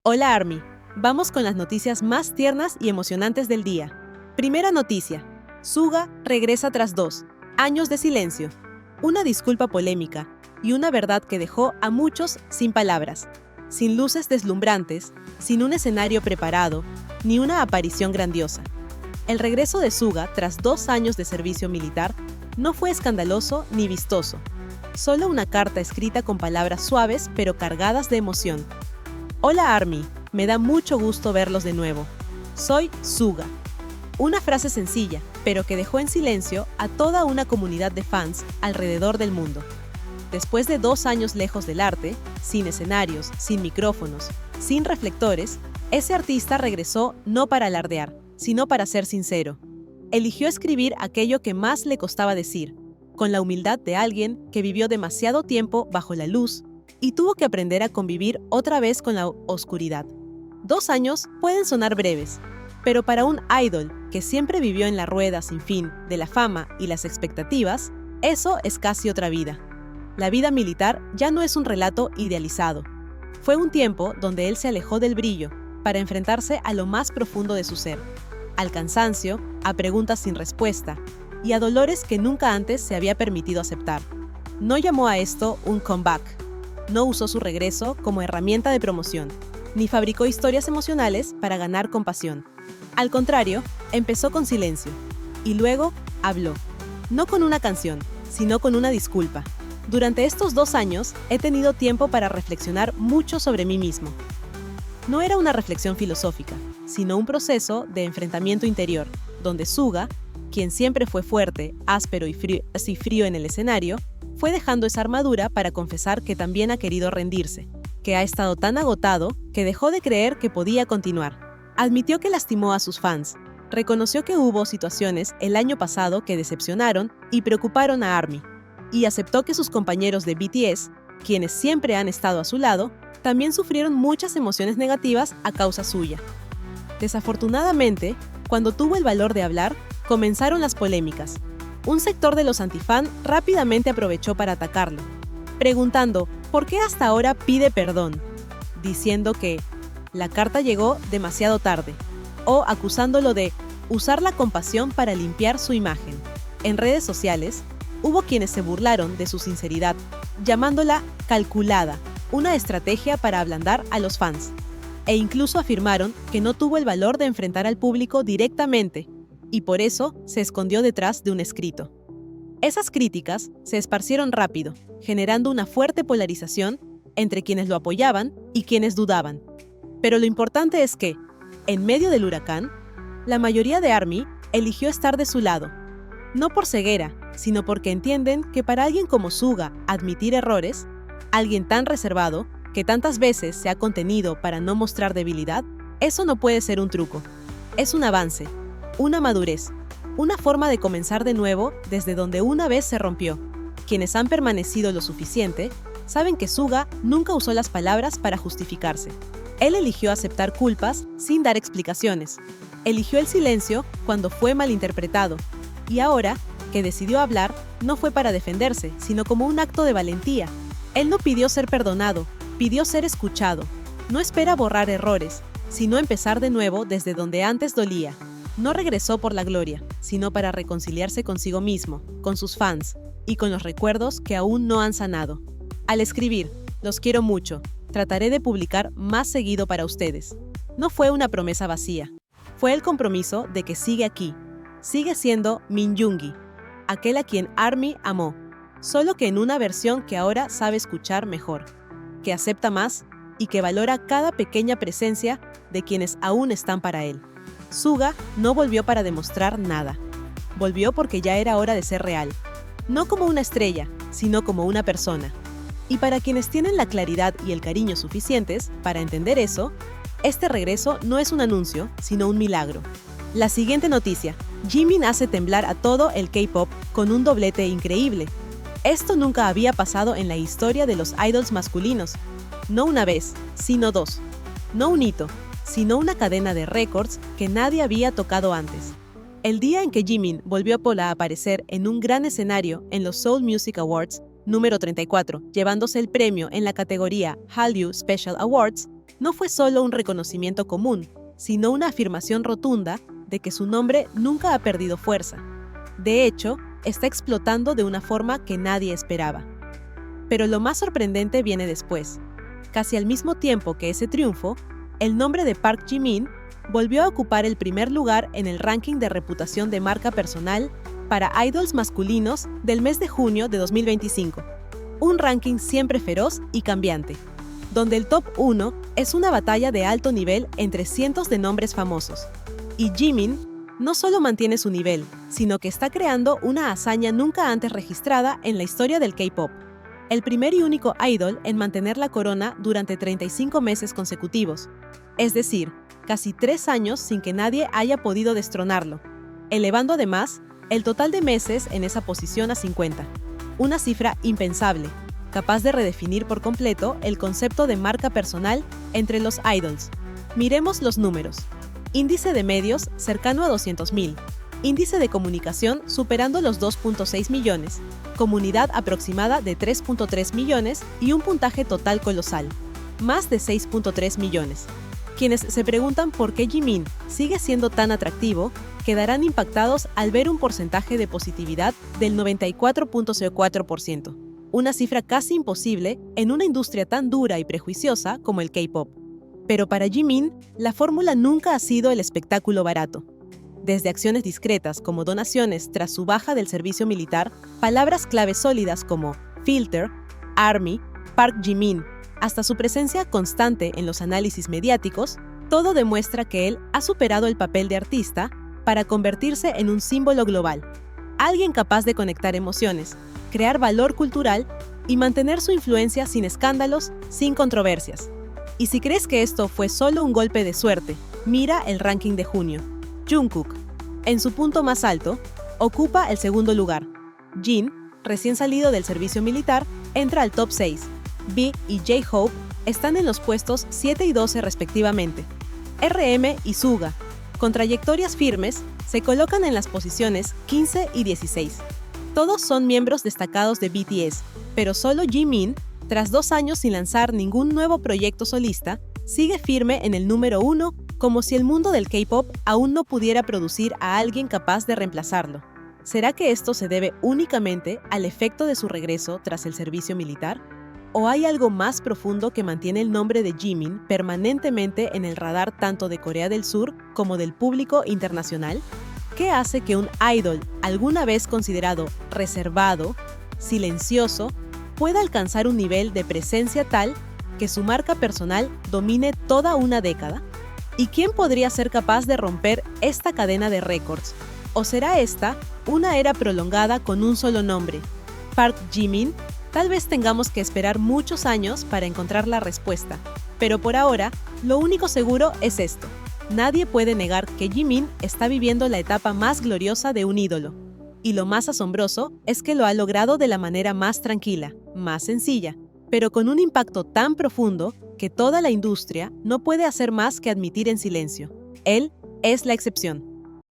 Hola Army, vamos con las noticias más tiernas y emocionantes del día. Primera noticia, Suga regresa tras 2 años de silencio, una disculpa polémica y una verdad que dejó a muchos sin palabras, sin luces deslumbrantes, sin un escenario preparado, ni una aparición grandiosa. El regreso de Suga tras 2 años de servicio militar no fue escandaloso ni vistoso, solo una carta escrita con palabras suaves pero cargadas de emoción. Hola Army, me da mucho gusto verlos de nuevo. Soy Suga. Una frase sencilla, pero que dejó en silencio a toda una comunidad de fans alrededor del mundo. Después de 2 años lejos del arte, sin escenarios, sin micrófonos, sin reflectores, ese artista regresó no para alardear, sino para ser sincero. Eligió escribir aquello que más le costaba decir, con la humildad de alguien que vivió demasiado tiempo bajo la luz y tuvo que aprender a convivir otra vez con la oscuridad. 2 años pueden sonar breves, pero para un idol que siempre vivió en la rueda sin fin de la fama y las expectativas, eso es casi otra vida. La vida militar ya no es un relato idealizado. Fue un tiempo donde él se alejó del brillo para enfrentarse a lo más profundo de su ser, al cansancio, a preguntas sin respuesta y a dolores que nunca antes se había permitido aceptar. No llamó a esto un comeback. No usó su regreso como herramienta de promoción, ni fabricó historias emocionales para ganar compasión. Al contrario, empezó con silencio, y luego habló. No con una canción, sino con una disculpa. Durante estos 2 años he tenido tiempo para reflexionar mucho sobre mí mismo. No era una reflexión filosófica, sino un proceso de enfrentamiento interior, donde Suga, quien siempre fue fuerte, áspero y frío en el escenario, fue dejando esa armadura para confesar que también ha querido rendirse, que ha estado tan agotado que dejó de creer que podía continuar. Admitió que lastimó a sus fans, reconoció que hubo situaciones el año pasado que decepcionaron y preocuparon a ARMY, y aceptó que sus compañeros de BTS, quienes siempre han estado a su lado, también sufrieron muchas emociones negativas a causa suya. Desafortunadamente, cuando tuvo el valor de hablar, comenzaron las polémicas. Un sector de los antifan rápidamente aprovechó para atacarlo, preguntando ¿por qué hasta ahora pide perdón?, diciendo que la carta llegó demasiado tarde, o acusándolo de usar la compasión para limpiar su imagen. En redes sociales, hubo quienes se burlaron de su sinceridad, llamándola calculada, una estrategia para ablandar a los fans, e incluso afirmaron que no tuvo el valor de enfrentar al público directamente, y por eso se escondió detrás de un escrito. Esas críticas se esparcieron rápido, generando una fuerte polarización entre quienes lo apoyaban y quienes dudaban. Pero lo importante es que, en medio del huracán, la mayoría de ARMY eligió estar de su lado, no por ceguera, sino porque entienden que para alguien como Suga admitir errores, alguien tan reservado, que tantas veces se ha contenido para no mostrar debilidad, eso no puede ser un truco. Es un avance, una madurez, una forma de comenzar de nuevo desde donde una vez se rompió. Quienes han permanecido lo suficiente saben que Suga nunca usó las palabras para justificarse. Él eligió aceptar culpas sin dar explicaciones. Eligió el silencio cuando fue malinterpretado. Y ahora, que decidió hablar, no fue para defenderse, sino como un acto de valentía. Él no pidió ser perdonado, pidió ser escuchado. No espera borrar errores, sino empezar de nuevo desde donde antes dolía. No regresó por la gloria, sino para reconciliarse consigo mismo, con sus fans y con los recuerdos que aún no han sanado. Al escribir, los quiero mucho, trataré de publicar más seguido para ustedes. No fue una promesa vacía, fue el compromiso de que sigue aquí, sigue siendo Minjungi, aquel a quien ARMY amó, solo que en una versión que ahora sabe escuchar mejor, que acepta más y que valora cada pequeña presencia de quienes aún están para él. Suga no volvió para demostrar nada. Volvió porque ya era hora de ser real. No como una estrella, sino como una persona. Y para quienes tienen la claridad y el cariño suficientes para entender eso, este regreso no es un anuncio, sino un milagro. La siguiente noticia. Jimin hace temblar a todo el K-pop con un doblete increíble. Esto nunca había pasado en la historia de los idols masculinos. No una vez, sino 2. No un hito, sino una cadena de récords que nadie había tocado antes. El día en que Jimin volvió a aparecer en un gran escenario en los Seoul Music Awards número 34, llevándose el premio en la categoría Hallyu Special Awards, no fue solo un reconocimiento común, sino una afirmación rotunda de que su nombre nunca ha perdido fuerza. De hecho, está explotando de una forma que nadie esperaba. Pero lo más sorprendente viene después. Casi al mismo tiempo que ese triunfo, el nombre de Park Jimin volvió a ocupar el primer lugar en el ranking de reputación de marca personal para idols masculinos del mes de junio de 2025. Un ranking siempre feroz y cambiante, donde el top 1 es una batalla de alto nivel entre cientos de nombres famosos. Y Jimin no solo mantiene su nivel, sino que está creando una hazaña nunca antes registrada en la historia del K-pop. El primer y único idol en mantener la corona durante 35 meses consecutivos, es decir, casi 3 años sin que nadie haya podido destronarlo, elevando además el total de meses en esa posición a 50, una cifra impensable, capaz de redefinir por completo el concepto de marca personal entre los idols. Miremos los números. Índice de medios cercano a 200.000, índice de comunicación superando los 2.6 millones, comunidad aproximada de 3.3 millones y un puntaje total colosal, más de 6.3 millones. Quienes se preguntan por qué Jimin sigue siendo tan atractivo, quedarán impactados al ver un porcentaje de positividad del 94.04%, una cifra casi imposible en una industria tan dura y prejuiciosa como el K-pop. Pero para Jimin, la fórmula nunca ha sido el espectáculo barato. Desde acciones discretas como donaciones tras su baja del servicio militar, palabras clave sólidas como Filter, ARMY, Park Jimin, hasta su presencia constante en los análisis mediáticos, todo demuestra que él ha superado el papel de artista para convertirse en un símbolo global, alguien capaz de conectar emociones, crear valor cultural y mantener su influencia sin escándalos, sin controversias. Y si crees que esto fue solo un golpe de suerte, mira el ranking de junio. Jungkook, en su punto más alto, ocupa el segundo lugar. Jin, recién salido del servicio militar, entra al top 6. V y J-Hope están en los puestos 7 y 12 respectivamente. RM y Suga, con trayectorias firmes, se colocan en las posiciones 15 y 16. Todos son miembros destacados de BTS, pero solo Jimin, tras 2 años sin lanzar ningún nuevo proyecto solista, sigue firme en el número 1, como si el mundo del K-pop aún no pudiera producir a alguien capaz de reemplazarlo. ¿Será que esto se debe únicamente al efecto de su regreso tras el servicio militar? ¿O hay algo más profundo que mantiene el nombre de Jimin permanentemente en el radar tanto de Corea del Sur como del público internacional? ¿Qué hace que un idol, alguna vez considerado reservado, silencioso, pueda alcanzar un nivel de presencia tal que su marca personal domine toda una década? ¿Y quién podría ser capaz de romper esta cadena de récords? ¿O será esta una era prolongada con un solo nombre? Park Jimin. Tal vez tengamos que esperar muchos años para encontrar la respuesta, pero por ahora, lo único seguro es esto. Nadie puede negar que Jimin está viviendo la etapa más gloriosa de un ídolo. Y lo más asombroso es que lo ha logrado de la manera más tranquila, más sencilla, pero con un impacto tan profundo que toda la industria no puede hacer más que admitir en silencio. Él es la excepción.